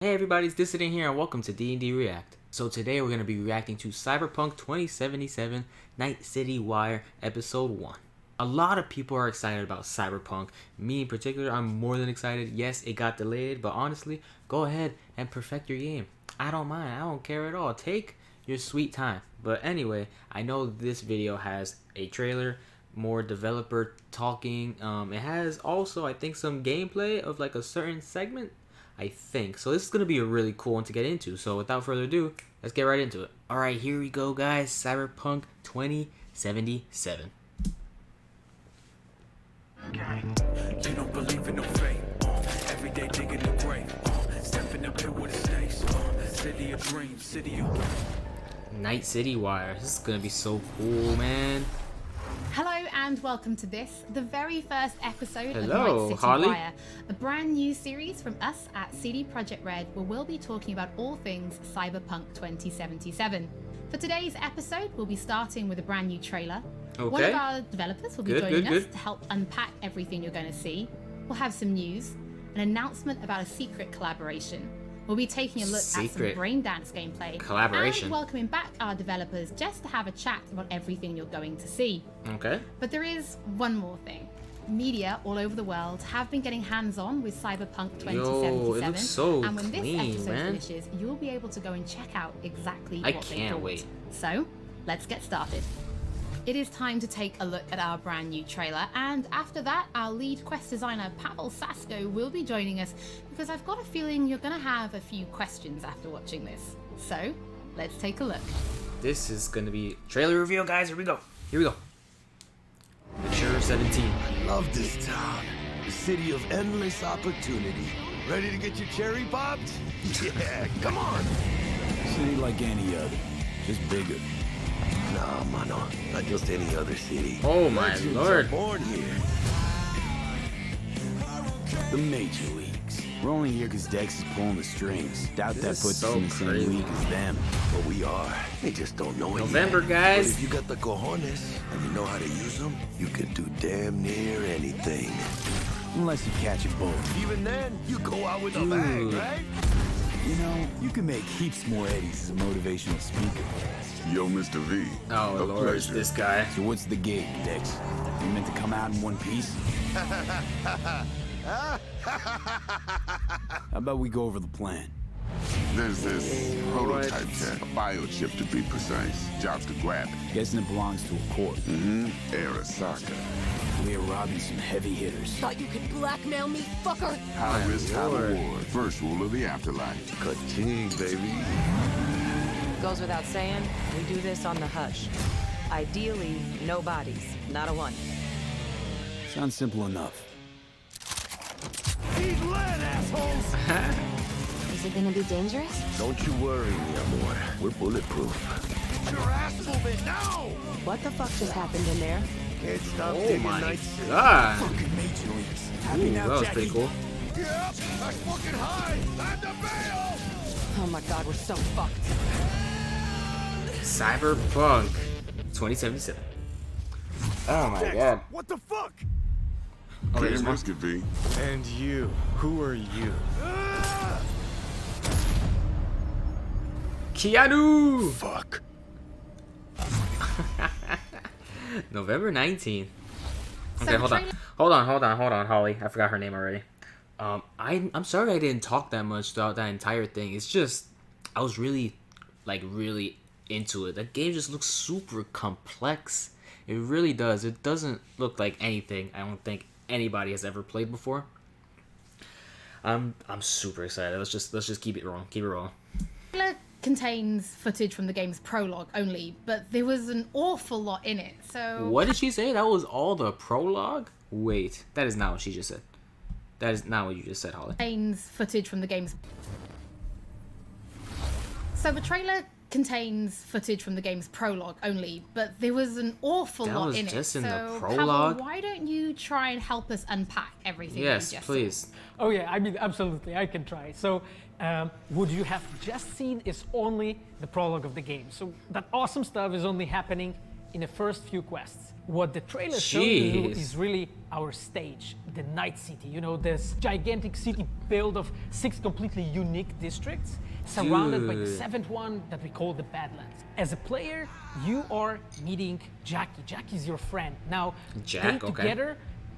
Hey everybody, it's Dissident here and welcome to D&D React. So today we're going to be reacting to Cyberpunk 2077 Night City Wire Episode 1. A lot of people are excited about Cyberpunk. Me in particular, I'm more than excited. Yes, it got delayed, but honestly, go ahead and perfect your game. I don't mind, I don't care at all. Take your sweet time. But anyway, I know this video has a trailer, more developer talking. It has also, I think, some gameplay of like a certain segment. I think. So this is going to be a really cool one to get into. So without further ado, let's get right into it. Alright, here we go guys. Cyberpunk 2077. You don't believe in no fate. Every day digging the grave. Stepping up here with the snakes. City of dreams, city of... Night City Wire. This is going to be so cool, man. Hello and welcome to this, the very first episode of Hello, Night City Harley. Wire, a brand new series from us at CD Projekt Red, where we'll be talking about all things Cyberpunk 2077. For today's episode, we'll be starting with a brand new trailer. Okay. One of our developers will be joining us to help unpack everything you're going to see. We'll have some news, an announcement about a secret collaboration. We'll be taking a look at some braindance gameplay and welcoming back our developers just to have a chat about everything you're going to see. Okay. But there is one more thing. Media all over the world have been getting hands-on with Cyberpunk 2077. Yo, it looks so and when this clean, episode man. finishes, you'll be able to go and check out exactly what they thought. I can't wait. So, let's get started. It is time to take a look at our brand new trailer, and after that, our lead quest designer Pavel Sasko will be joining us because I've got a feeling you're going to have a few questions after watching this. So, let's take a look. This is going to be trailer reveal, guys. Here we go. Here we go. Mature 17. I love this town. The city of endless opportunity. Ready to get your cherry popped? Yeah, come on. City like any other, just bigger. Nah, mano, not just any other city. Oh my Legends lord. are born here. The major leagues. We're only here because Dex is pulling the strings. Doubt that This is puts so us in the crazy. same league as them. But we are. They just don't know it November, yet. guys. But if you got the cojones and you know how to use them, you can do damn near anything. Unless you catch a bullet. Even then, you go out with a bang, right? You know, you can make heaps more eddies as a motivational speaker. Yo, Mr. V. Oh a lord, it's pleasure. this guy. So what's the gig, Dex? You meant to come out in one piece? How about we go over the plan? There's this prototype tech, a biochip to be precise. Job's to grab it. Guessing it belongs to a corp. Arasaka. We're robbing some heavy hitters. Thought you could blackmail me, fucker? High risk, high lord. reward. First rule of the afterlife. Ka-ching, baby. Goes without saying, we do this on the hush. Ideally, no bodies, not a one. Sounds simple enough. Eat lead, assholes! Is it gonna be dangerous? Don't you worry, mi amor. We're bulletproof. Get your ass moving now! What the fuck just happened in there? Can't stop Oh digging my Night City. god. Fucking major leagues. Ooh, Happy now, that was Jackie? pretty cool. Get up! That's fucking high! Time to bail! Oh my god, we're so fucked. Cyberpunk 2077. Oh my god. What the fuck? Oh, there's Can't one. risk it, V. And you, who are you? Keanu! Fuck. November 19th. Okay, So hold on. Hold on, Holly. I forgot her name already. I'm sorry I didn't talk that much throughout that entire thing. It's just, I was really into it. The game just looks super complex. It really does. It doesn't look like anything I don't think anybody has ever played before. I'm super excited. Let's just keep it rolling. Keep it rolling. Trailer contains footage from the game's prologue only, but there was an awful lot in it, so... What did she say? That was all the prologue? Wait, that is not what she just said. That is not what you just said, Holly. Contains footage from the game's... So the trailer contains footage from the game's prologue only, but there was an awful That lot was in it. just in the So, prologue? Pavel, why don't you try and help us unpack everything Yes, we just please. Oh yeah, I mean, absolutely, I can try. So, what you have just seen is only the prologue of the game. So that awesome stuff is only happening in the first few quests. What the trailer shows you is really our stage, the Night City. You know, this gigantic city built of 6 completely unique districts, surrounded by the 7th one that we call the Badlands. As a player, you are meeting Jackie. Jackie's your friend. Now, they together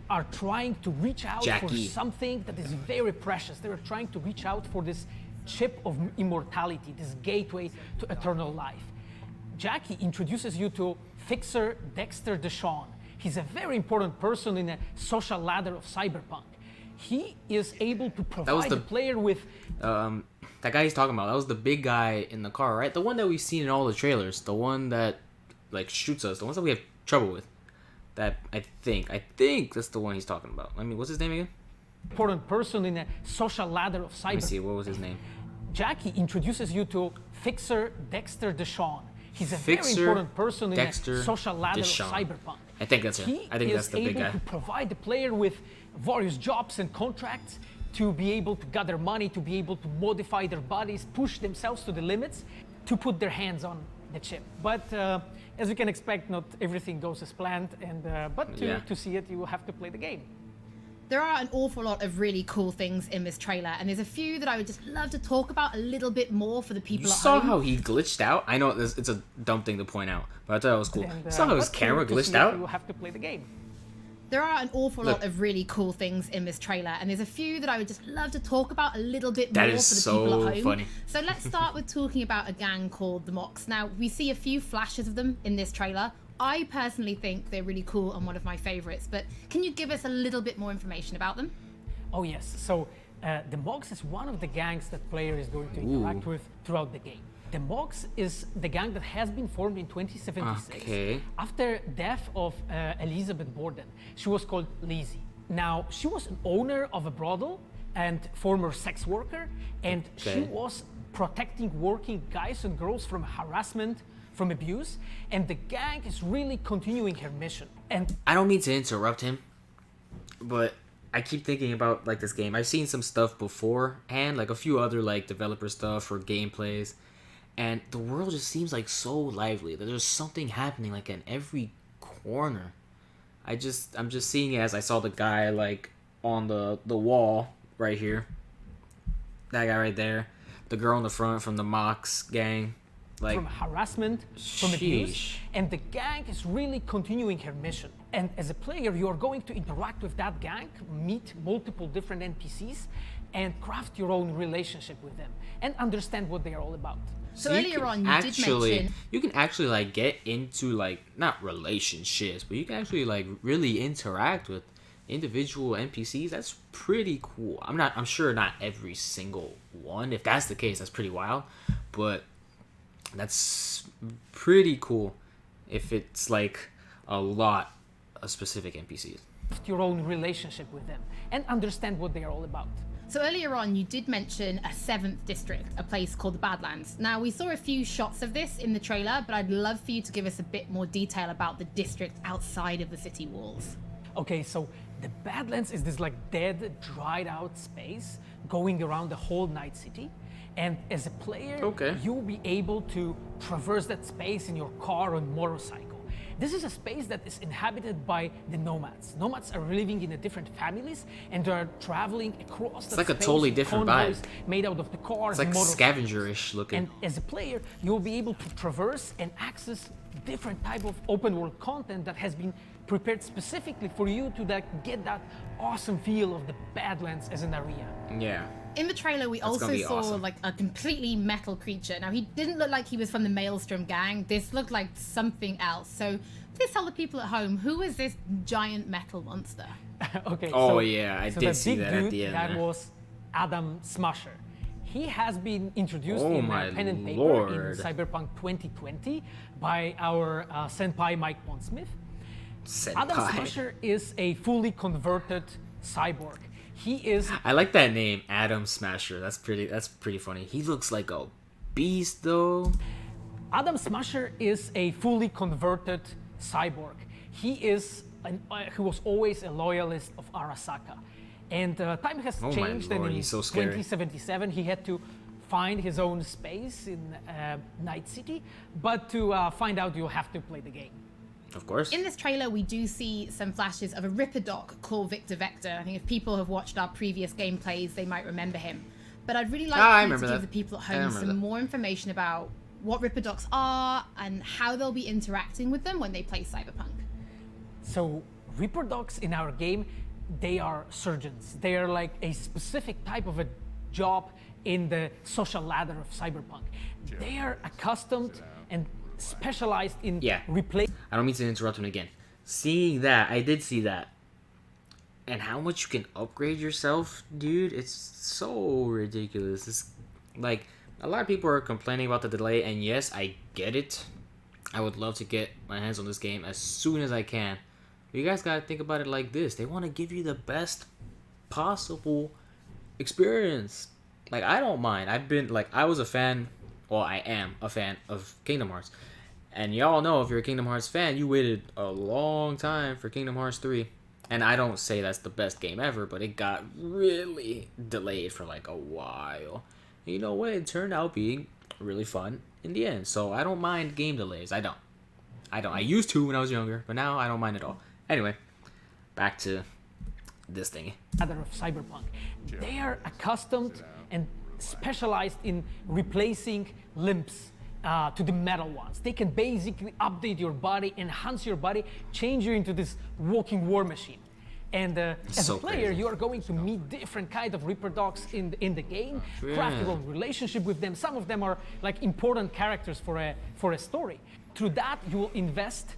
are trying to reach out for something that is very precious. They are trying to reach out for this chip of immortality, this gateway to eternal life. Jackie introduces you to Fixer Dexter Deshawn. He's a very important person in a social ladder of Cyberpunk. He is able to provide the player with... that guy he's talking about, that was the big guy in the car, right? The one that we've seen in all the trailers. The one that, like, shoots us. The ones that we have trouble with. That, I think that's the one he's talking about. I mean, what's his name again? Important person in a social ladder of Cyberpunk. Let me see, what was his name? Jackie introduces you to Fixer Dexter Deshawn. He's a very important person in a social ladder of Cyberpunk. I think that's it. I think that's the big guy. He is able to provide the player with various jobs and contracts to be able to gather money, to be able to modify their bodies, push themselves to the limits, to put their hands on the chip. But as you can expect, not everything goes as planned. And but to see it, you will have to play the game. There are an awful lot of really cool things in this trailer, and there's a few that I would just love to talk about a little bit more for the people at home. You saw how he glitched out? I know it's a dumb thing to point out, but I thought it was cool. You saw how his camera glitched out? You will have to play the game. There are an awful lot of really cool things in this trailer, and there's a few that I would just love to talk about a little bit more for the people at home. Funny. So let's start with talking about a gang called the Mox. Now, we see a few flashes of them in this trailer. I personally think they're really cool and one of my favorites, but can you give us a little bit more information about them? Oh yes, so the Mox is one of the gangs that player is going to interact with throughout the game. The Mox is the gang that has been formed in 2076 after death of Elizabeth Borden. She was called Lizzie. Now, she was an owner of a brothel and former sex worker, and she was protecting working guys and girls from harassment, from abuse, and the gang is really continuing her mission. And I don't mean to interrupt him, but I keep thinking about like this game. I've seen some stuff beforehand, like a few other like developer stuff or gameplays, and the world just seems like so lively that there's something happening like in every corner. I'm just seeing it as I saw the guy like on the wall right here. That guy right there. The girl in the front from the Mox gang. Like, from harassment, from abuse, and the gang is really continuing her mission. And as a player, you are going to interact with that gang, meet multiple different NPCs, and craft your own relationship with them, and understand what they are all about. So earlier on, you did mention... You can actually, like, get into, like, not relationships, but you can actually, like, really interact with individual NPCs. That's pretty cool. I'm sure not every single one. If that's the case, that's pretty wild. But... that's pretty cool if it's like a lot of specific NPCs. Your own relationship with them and understand what they are all about. So earlier on, you did mention a 7th district, a place called the Badlands. Now, we saw a few shots of this in the trailer, but I'd love for you to give us a bit more detail about the district outside of the city walls. Okay, so the Badlands is this like dead, dried out space going around the whole Night City. And as a player, you'll be able to traverse that space in your car or motorcycle. This is a space that is inhabited by the nomads. Nomads are living in different families and they are traveling across the space. It's like a totally different vibe. Made out of the cars. It's like scavenger-ish looking. And as a player, you'll be able to traverse and access different type of open world content that has been prepared specifically for you to get that awesome feel of the Badlands as an area. Yeah. In the trailer, we also saw like a completely metal creature. Now, he didn't look like he was from the Maelstrom gang. This looked like something else. So please tell the people at home, who is this giant metal monster? Okay. I did see that at the end. That was Adam Smasher. He has been introduced in pen and paper in Cyberpunk 2020 by our senpai Mike Pondsmith. Adam Smasher is a fully converted cyborg. He is... I like that name, Adam Smasher. That's pretty funny. He looks like a beast, though. Adam Smasher is a fully converted cyborg. He was always a loyalist of Arasaka. And time has changed, and in 2077 he had to find his own space in Night City. But to find out, you'll have to play the game. Of course. In this trailer, we do see some flashes of a Ripper doc called Victor Vector. I think if people have watched our previous gameplays, they might remember him. But I'd really like to give the people at home some more information about what Ripper docs are and how they'll be interacting with them when they play Cyberpunk. So Ripper docs in our game, they are surgeons. They are like a specific type of a job in the social ladder of Cyberpunk. They are accustomed and specialized in replacing. I don't mean to interrupt him again. Seeing that, I did see that. And how much you can upgrade yourself, dude, it's so ridiculous. It's like, a lot of people are complaining about the delay, and yes, I get it. I would love to get my hands on this game as soon as I can. But you guys gotta think about it like this. They want to give you the best possible experience. Like, I don't mind. I was a fan, well, I am a fan of Kingdom Hearts. And y'all know, if you're a Kingdom Hearts fan, you waited a long time for Kingdom Hearts 3. And I don't say that's the best game ever, but it got really delayed for like a while. And you know what? It turned out being really fun in the end. So I don't mind game delays. I don't. I used to when I was younger, but now I don't mind at all. Anyway, back to this thing. Of Cyberpunk. They are accustomed and specialized in replacing limbs to the metal ones. They can basically update your body, enhance your body, change you into this walking war machine. And as a player, crazy. You are going to meet different kind of Ripper docs in the game, craft your relationship with them. Some of them are like important characters for a story. Through that, you will invest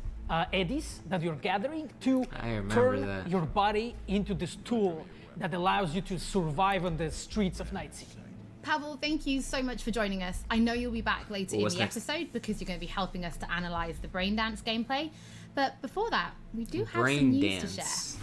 eddies that you're gathering to turn your body into this tool that allows you to survive on the streets of Night City. Pavel, thank you so much for joining us. I know you'll be back later in the episode because you're going to be helping us to analyze the Braindance gameplay. But before that, we do have some news to share.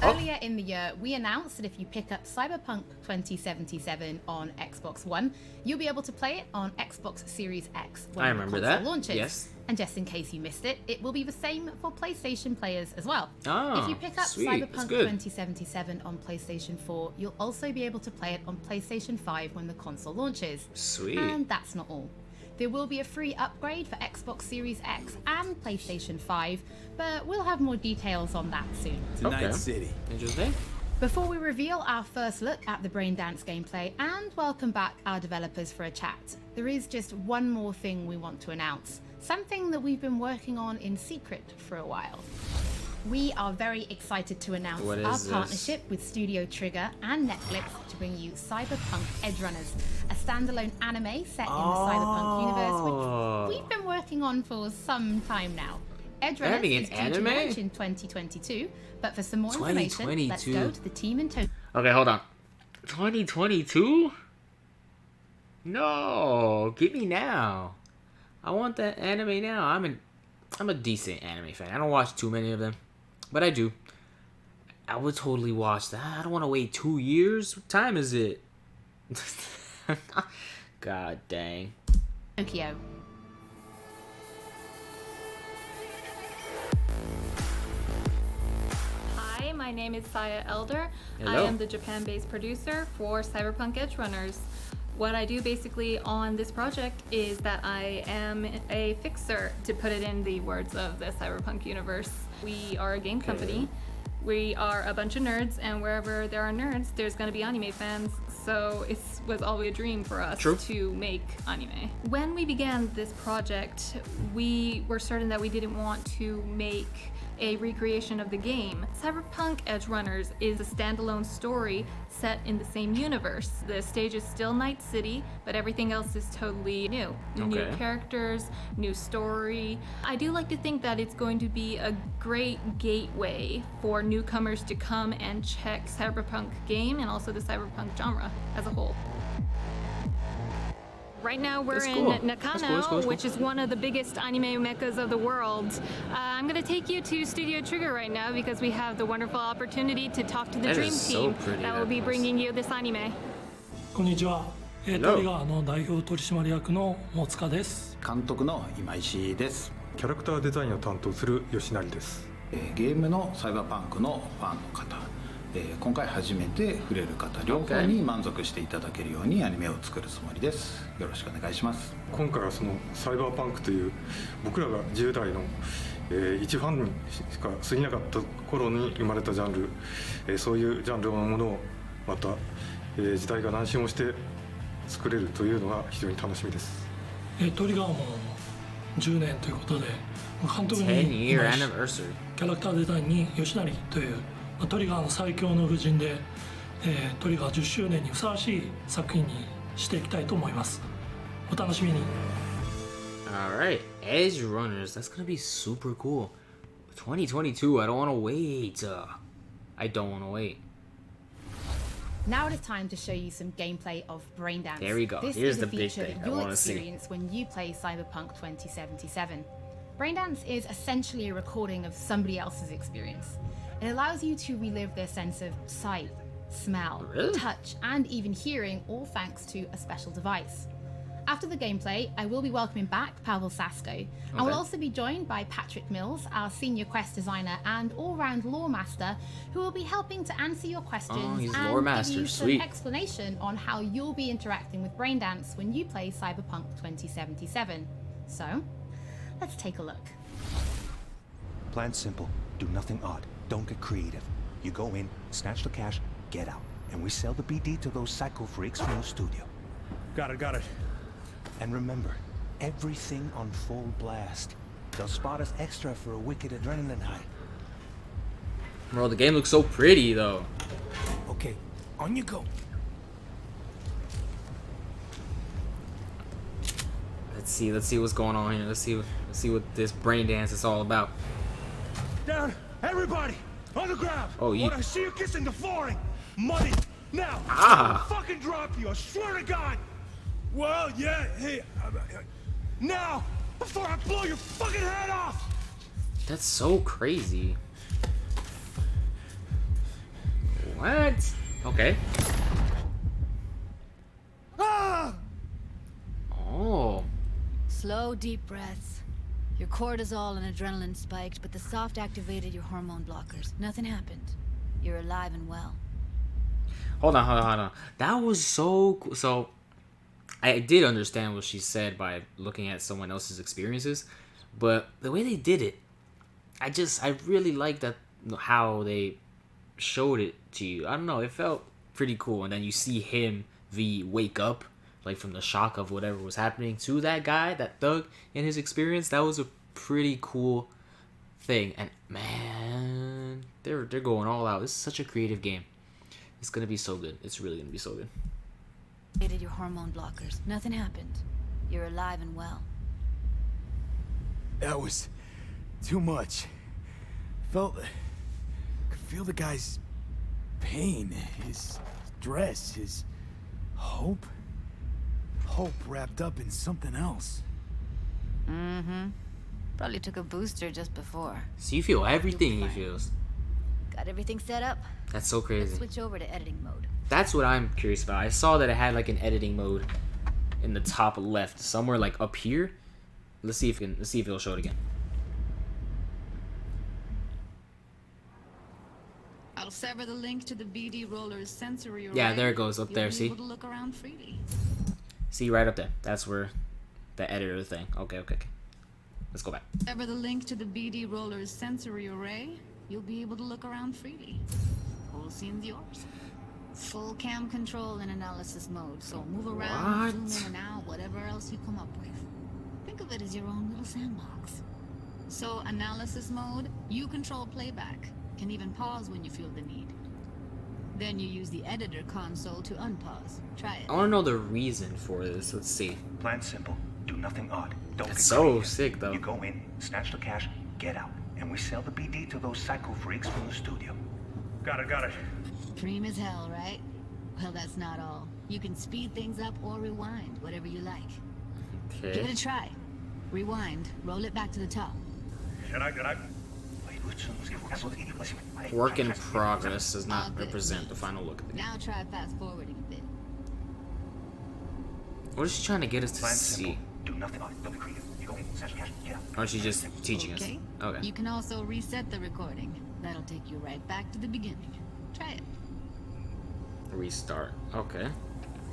Earlier in the year, we announced that if you pick up Cyberpunk 2077 on Xbox One, you'll be able to play it on Xbox Series X when the console launches. Yes. And just in case you missed it, it will be the same for PlayStation players as well. Oh, if you pick up Cyberpunk 2077 on PlayStation 4, you'll also be able to play it on PlayStation 5 when the console launches. Sweet. And that's not all. There will be a free upgrade for Xbox Series X and PlayStation 5, but we'll have more details on that soon. Night City. Interesting. Before we reveal our first look at the Braindance gameplay and welcome back our developers for a chat, there is just one more thing we want to announce. Something that we've been working on in secret for a while. We are very excited to announce our partnership with Studio Trigger and Netflix to bring you Cyberpunk Edgerunners, a standalone anime set in the Cyberpunk universe, which we've been working on for some time now. Edgerunners is due to launch in 2022, but for some more information, let's go to the team in Tokyo. Okay, hold on. 2022? No, give me now. I want that anime now. I'm a decent anime fan. I don't watch too many of them, but I do. I would totally watch that. I don't want to wait 2 years. What time is it? God dang. Tokyo. Hi, my name is Saya Elder. Hello. I am the Japan-based producer for Cyberpunk Edgerunners. What I do basically on this project is that I am a fixer, to put it in the words of the Cyberpunk universe. We are a game company. We are a bunch of nerds, and wherever there are nerds, there's going to be anime fans. So it was always a dream for us to make anime. When we began this project, we were certain that we didn't want to make a recreation of the game. Cyberpunk Edgerunners is a standalone story set in the same universe. The stage is still Night City, but everything else is totally new. New characters, new story. I do like to think that it's going to be a great gateway for newcomers to come and check Cyberpunk game and also the Cyberpunk genre as a whole. Right now we're in Nakano, which is one of the biggest anime meccas of the world. I'm going to take you to Studio Trigger right now because we have the wonderful opportunity to talk to the dream team that will be bringing you this anime. こんにちは。トリガーの代表取締役の大塚です。監督の今石です。キャラクターデザインを担当する吉成です。ゲームのサイバーパンクのファンの方。今回初めて触れる方両方に満足していただけるようにアニメを作るつもりです。よろしくお願いします。今回はそのサイバーパンクという僕らが10代の一ファンしか過ぎなかった頃に生まれたジャンル、そういうジャンルのものをまた、時代が何周もして作れるというのが非常に楽しみです。トリガーも10年ということで、監督にキャラクターデザインに吉成というトリガーの最強の布陣で、トリガー10周年にふさわしい作品にしていきたいと思います。お楽しみに。Alright, Edge Runners, that's gonna be super cool. 2022, I don't wanna wait. I don't wanna wait. Now it is time to show you some gameplay of Braindance. There we go. This Here's is the a big feature thing that I you'll want to see. experience when you play Cyberpunk 2077. Braindance is essentially a recording of somebody else's experience. It allows you to relive their sense of sight, smell, touch, and even hearing, all thanks to a special device. After the gameplay, I will be welcoming back Pavel Sasko, and we'll also be joined by Patrick Mills, our senior quest designer and all-round lore master, who will be helping to answer your questions and give you some explanation on how you'll be interacting with Braindance when you play Cyberpunk 2077. So, let's take a look. Plan simple. Do nothing odd. Don't get creative. You go in, snatch the cash, get out, and we sell the BD to those psycho freaks from the studio. Got it. And remember, everything on full blast. They'll spot us extra for a wicked adrenaline high. Bro, the game looks so pretty though. Okay, on you go. Let's see what's going on here. Let's see what this Braindance is all about. Down, everybody, on the ground. Oh, yeah. When I see you kissing the flooring, money. Now, I'll fucking drop you. I swear to God. Well, yeah, hey, now, before I blow your fucking head off! That's so crazy. What? Okay. Ah! Oh. Slow, deep breaths. Your cortisol and adrenaline spiked, but the soft activated your hormone blockers. Nothing happened. You're alive and well. Hold on. That was so cool. So, I did understand what she said by looking at someone else's experiences, but the way they did it, I really liked that how they showed it to you. I don't know, it felt pretty cool. And then you see him wake up, like from the shock of whatever was happening to that guy, that thug, in his experience. That was a pretty cool thing. And man, they're going all out. This is such a creative game. It's gonna be so good. It's really gonna be so good. Your hormone blockers. Nothing happened. You're alive and well. That was too much. Could feel the guy's pain, his stress, his hope. Hope wrapped up in something else. Mm-hmm. Probably took a booster just before. So you feel everything he feels. Got everything set up? That's so crazy. Let's switch over to editing mode. That's what I'm curious about. I saw that it had like an editing mode in the top left, somewhere like up here. Let's see if it'll show it again. I'll sever the link to the BD roller's sensory array. Yeah, there it goes up there. See? Able to look around freely. See right up there. That's where the editor thing. Okay. Let's go back. Sever the link to the BD roller's sensory array. You'll be able to look around freely. Whole scene's yours. Full cam control in analysis mode, so move around, zoom in and out, whatever else you come up with. Think of it as your own little sandbox. So analysis mode, you control playback. Can even pause when you feel the need. Then you use the editor console to unpause. Try it. I want to know the reason for this. Let's see. Plan simple. Do nothing odd. Don't It's so sick though. You go in, snatch the cash, get out, and we sell the BD to those psycho freaks from the studio. Got it. Dream as hell, right? Well, that's not all. You can speed things up or rewind, whatever you like. Okay. Give it a try. Rewind, roll it back to the top. Work in progress does not represent the final look of the game. Now try fast forwarding a bit. What is she trying to get us to see? Do nothing odd. Don't be creative. You go in, snatch the cash, get out. Or is she just teaching us? Okay. You can also reset the recording. That'll take you right back to the beginning. Try it. Restart. Okay.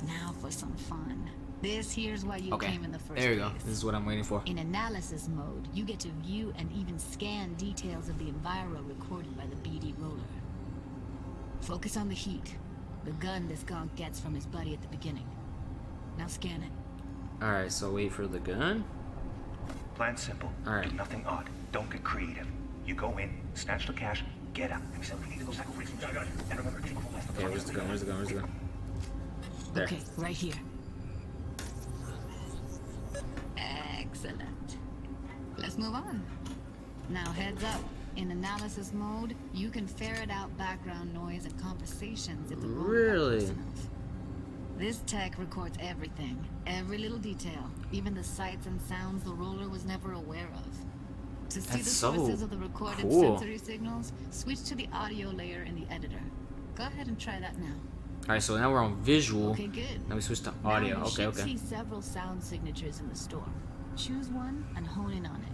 Now for some fun. This here's why you came in the first there you go. place. This is what I'm waiting for. In analysis mode, you get to view and even scan details of the enviro recorded by the BD roller. Focus on the heat, the gun this gonk gets from his buddy at the beginning. Now scan it. Alright, so wait for the gun. Plan simple. Alright. Do nothing odd. Don't get creative. You go in, snatch the cash, get out. And we said we need to go cycle freaks. And remember, take full left. Okay, where's the gun? Where's the gun? Where's the gun? There. Okay, right here. Excellent. Let's move on. Now heads up. In analysis mode, you can ferret out background noise and conversations if the roller got close enough. This tech records everything, every little detail, even the sights and sounds the roller was never aware of. To see the sources of the recorded sensory signals, switch to the audio layer in the editor. Go ahead and try that now. Alright, so now we're on visual. Okay, good. Now we switch to audio. Now you Okay, should okay. see several sound signatures in the store. Choose one and hone in on it.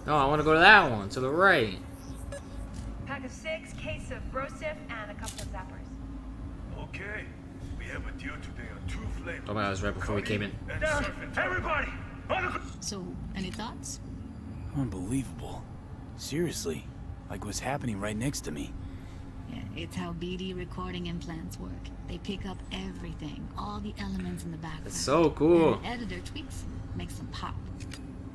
No, I want to go to that one, to the right. Pack of 6, case of Brosif, and a couple of zappers. Okay. We have a deal today on 2 flavors. Oh my god, that was right before we came in. Everybody! So, any thoughts? Unbelievable. Seriously. Like what's happening right next to me. Yeah, it's how BD recording implants work. They pick up everything, all the elements in the background. It's so cool. And the editor tweaks them, makes them pop.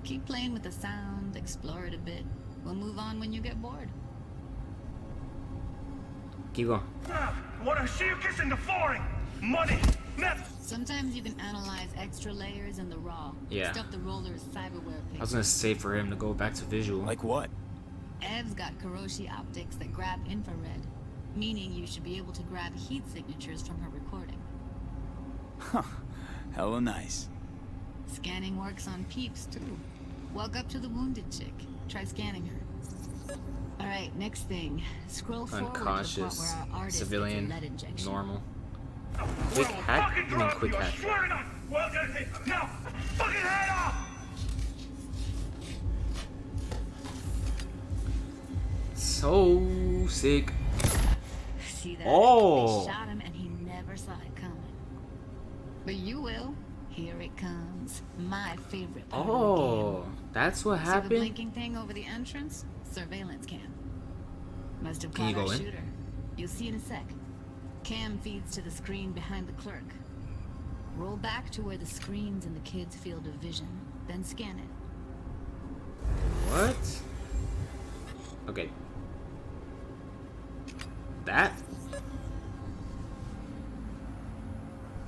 Keep playing with the sound, explore it a bit. We'll move on when you get bored. Keep going. Wanna see you kissing the flooring? Money! Sometimes you can analyze extra layers in the raw. Yeah. Stuff the roller's cyberware picks. I was gonna say for him to go back to visual. Like what? Ev's got Kiroshi optics that grab infrared, meaning you should be able to grab heat signatures from her recording. Huh. Hella nice. Scanning works on peeps too. Walk up to the wounded chick. Try scanning her. Alright, next thing. Scroll forward to the part Unconscious, where our artist civilian, gets a lead injection. normal. Quick hack? You mean quick hack? Well, now, fucking head off! So sick. See that? Oh! They shot him and he never saw it coming. But you will. Here it comes. My favorite part of the game. That's what See the happened? blinking thing over the entrance? Surveillance cam. Must have Can you caught go our in? shooter. You'll see in a sec. Cam feeds to the screen behind the clerk. Roll back to where the screen's in the kid's field of vision, then scan it. What? Okay. That?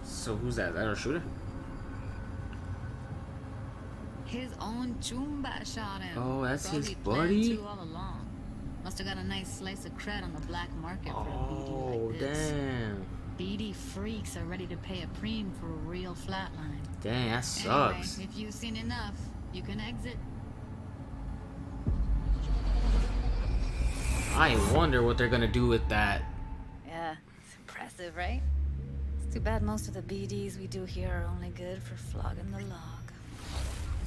So who's that? Is that our shooter? His own Chumba shot him. Oh, that's Probably his planned buddy? to all along. Must have got a nice slice of cred on the black market for a BD Oh, like this. damn. BD freaks are ready to pay a preem for a real flatline. Dang, that sucks. Anyway, if you've seen enough, you can exit. I wonder what they're gonna do with that. Yeah, it's impressive, right? It's too bad most of the BDs we do here are only good for flogging the log.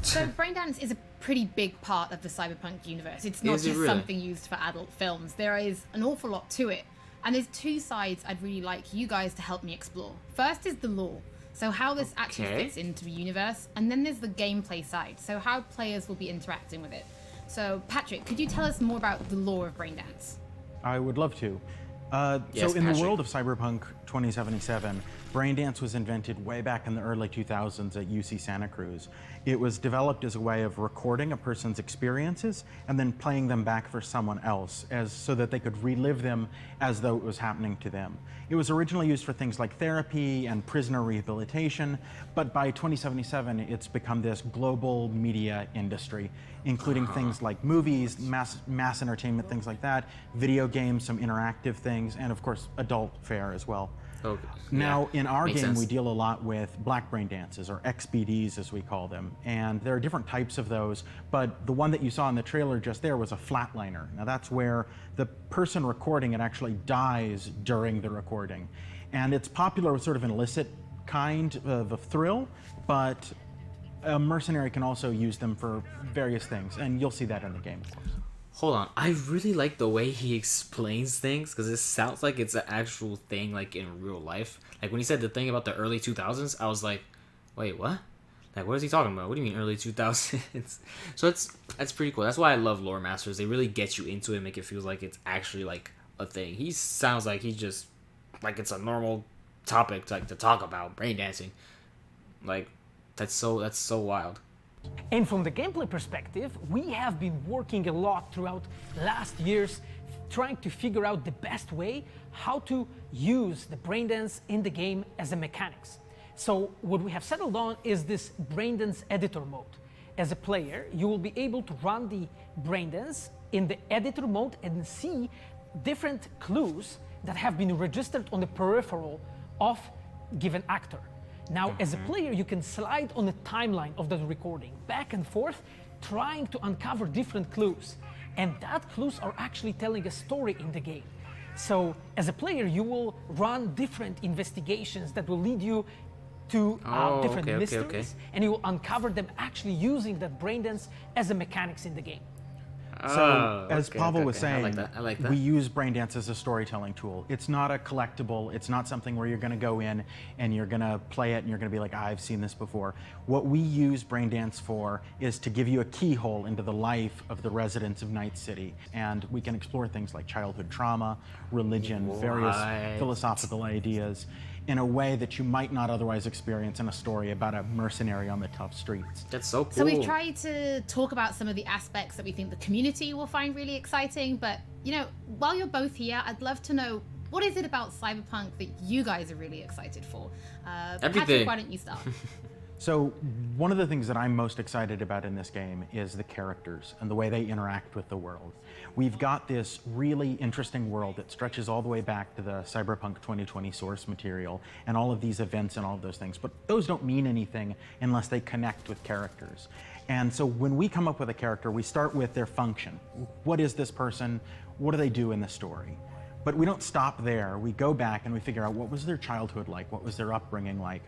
So Braindance is a pretty big part of the Cyberpunk universe. It's not Is it just really? something used for adult films. There is an awful lot to it. And there's 2 sides I'd really like you guys to help me explore. First is the lore, so how this actually fits into the universe. And then there's the gameplay side, so how players will be interacting with it. So Patrick, could you tell us more about the lore of Braindance? I would love to. Yes, so in the Patrick. world of Cyberpunk 2077, Braindance was invented way back in the early 2000s at UC Santa Cruz. It was developed as a way of recording a person's experiences and then playing them back for someone else so that they could relive them as though it was happening to them. It was originally used for things like therapy and prisoner rehabilitation, but by 2077, it's become this global media industry, including things like movies, mass entertainment, things like that, video games, some interactive things, and of course, adult fare as well. Okay. Now, Yeah. in our Makes game, sense. we deal a lot with black brain dances, or XBDs as we call them. And there are different types of those, but the one that you saw in the trailer just there was a flatliner. Now, that's where the person recording it actually dies during the recording. And it's popular with sort of an illicit kind of a thrill, but a mercenary can also use them for various things, and you'll see that in the game, of course. Hold on, I really like the way he explains things because it sounds like it's an actual thing, like in real life. Like when he said the thing about the early 2000s, I was like, wait, what? Like, what is he talking about? What do you mean early 2000s? So that's pretty cool. That's why I love lore masters. They really get you into it, make it feel like it's actually like a thing. He sounds like he just like it's a normal topic to talk about, braindancing. Like that's so wild. And from the gameplay perspective, we have been working a lot throughout last years trying to figure out the best way how to use the braindance in the game as a mechanics. So what we have settled on is this braindance editor mode. As a player, you will be able to run the braindance in the editor mode and see different clues that have been registered on the peripheral of given actor. Now, as a player, you can slide on the timeline of that recording back and forth, trying to uncover different clues. And that clues are actually telling a story in the game. So as a player, you will run different investigations that will lead you to different mysteries, and you will uncover them actually using that braindance as a mechanics in the game. So, as Pavel was saying, I like that. we use braindance as a storytelling tool. It's not a collectible. It's not something where you're going to go in and you're going to play it and you're going to be like, I've seen this before. What we use braindance for is to give you a keyhole into the life of the residents of Night City. And we can explore things like childhood trauma, religion, various philosophical ideas in a way that you might not otherwise experience in a story about a mercenary on the tough streets. That's so cool. So we've tried to talk about some of the aspects that we think the community will find really exciting, but you know, while you're both here, I'd love to know, what is it about Cyberpunk that you guys are really excited for? Everything. Patrick, why don't you start? So one of the things that I'm most excited about in this game is the characters and the way they interact with the world. We've got this really interesting world that stretches all the way back to the Cyberpunk 2020 source material and all of these events and all of those things, but those don't mean anything unless they connect with characters. And so when we come up with a character, we start with their function. What is this person? What do they do in the story? But we don't stop there. We go back and we figure out, what was their childhood like? What was their upbringing like?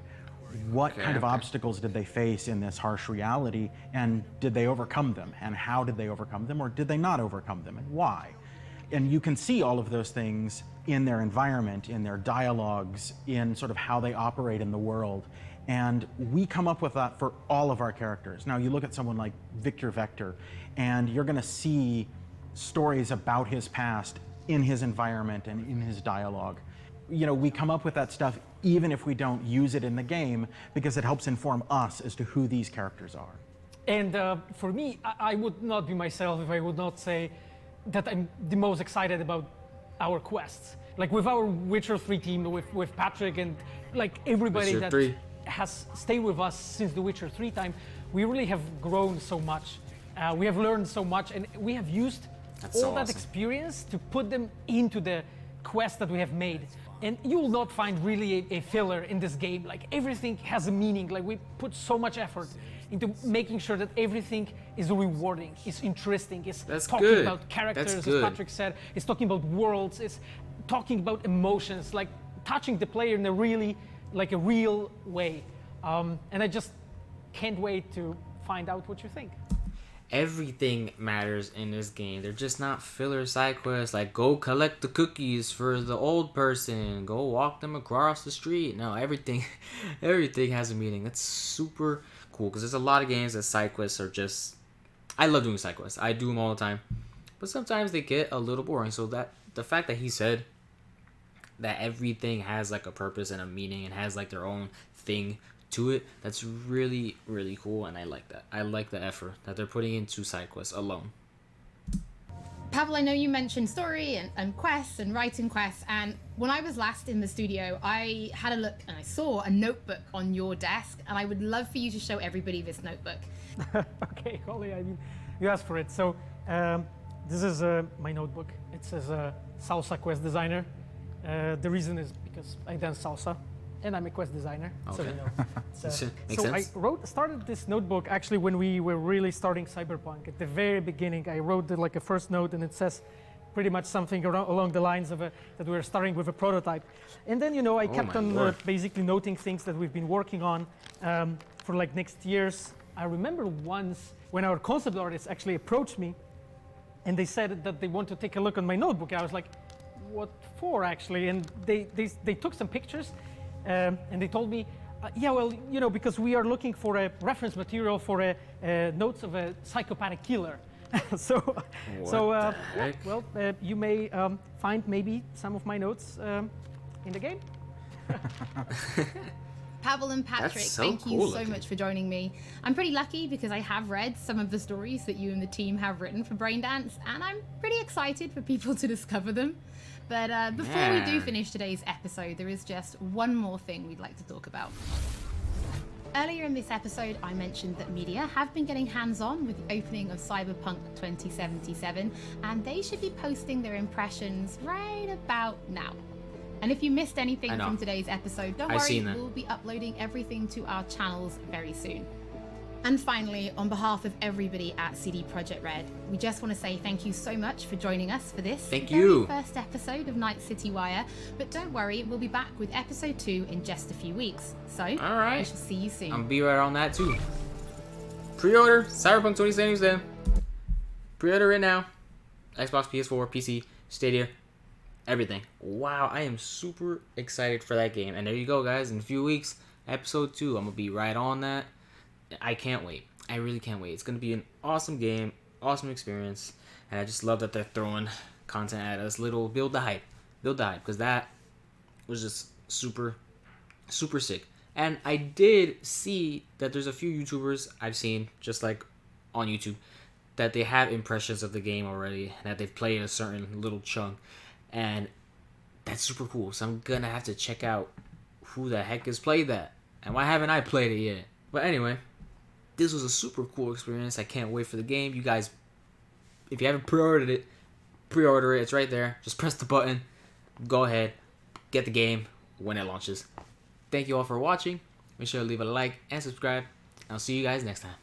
What kind of obstacles did they face in this harsh reality, and did they overcome them? And how did they overcome them, or did they not overcome them, and why? And you can see all of those things in their environment, in their dialogues, in sort of how they operate in the world. And we come up with that for all of our characters. Now, you look at someone like Victor Vector, and you're going to see stories about his past in his environment and in his dialogue. You know, we come up with that stuff even if we don't use it in the game, because it helps inform us as to who these characters are. And for me, I would not be myself if I would not say that I'm the most excited about our quests. Like with our Witcher 3 team, with Patrick and like everybody that has stayed with us since the Witcher 3 time, we really have grown so much. We have learned so much, and we have used that experience to put them into the quest that we have made. And you will not find really a filler in this game. Like everything has a meaning. Like we put so much effort into making sure that everything is rewarding, is interesting, is talking about characters, as Patrick said, is talking about worlds, is talking about emotions, like touching the player in a really, like a real way. And I just can't wait to find out what you think. Everything matters in this game. They're just not filler side quests like go collect the cookies for the old person, go walk them across the street. No, everything has a meaning. That's super cool, because there's a lot of games that side quests are just, I love doing side quests. I do them all the time, but sometimes they get a little boring. So that the fact that he said that everything has like a purpose and a meaning and has like their own thing to it, that's really, really cool, and I like that. I like the effort that they're putting into side quests alone. Pavel, I know you mentioned story and quests and writing quests, and when I was last in the studio, I had a look and I saw a notebook on your desk, and I would love for you to show everybody this notebook. Okay, Holly, I mean, you asked for it. So this is my notebook. It says Salsa Quest Designer. The reason is because I dance salsa, and I'm a quest designer, so you know. Makes sense. I started this notebook actually when we were really starting Cyberpunk. At the very beginning, I wrote like a first note, and it says pretty much something along the lines of that we were starting with a prototype. And then, you know, I kept on basically noting things that we've been working on for like next years. I remember once when our concept artists actually approached me, and they said that they want to take a look on my notebook. I was like, what for actually? And they took some pictures, and they told me, Yeah, well, you know, because we are looking for a reference material for notes of a psychopathic killer. You may find maybe some of my notes in the game. Pavel and Patrick, thank you so much for joining me. I'm pretty lucky because I have read some of the stories that you and the team have written for Braindance, and I'm pretty excited for people to discover them. But before we do finish today's episode, there is just one more thing we'd like to talk about. Earlier in this episode, I mentioned that media have been getting hands-on with the opening of Cyberpunk 2077, and they should be posting their impressions right about now. And if you missed anything from today's episode, don't worry, we'll be uploading everything to our channels very soon. And finally, on behalf of everybody at CD Projekt Red, we just want to say thank you so much for joining us for this very first episode of Night City Wire. But don't worry, we'll be back with episode 2 in just a few weeks. So, we shall see you soon. I'll be right on that too. Pre-order Cyberpunk 2077. Pre-order it now. Xbox, PS4, PC, Stadia, everything. Wow, I am super excited for that game. And there you go, guys. In a few weeks, episode 2. I'm going to be right on that. I can't wait. I really can't wait. It's going to be an awesome game, awesome experience, and I just love that they're throwing content at us. Little build the hype, because that was just super, super sick. And I did see that there's a few YouTubers I've seen, just like on YouTube, that they have impressions of the game already, that they've played a certain little chunk, and that's super cool. So I'm going to have to check out who the heck has played that, and why haven't I played it yet? But anyway, this was a super cool experience. I can't wait for the game. You guys, if you haven't pre-ordered it, pre-order it. It's right there. Just press the button. Go ahead. Get the game when it launches. Thank you all for watching. Make sure to leave a like and subscribe. I'll see you guys next time.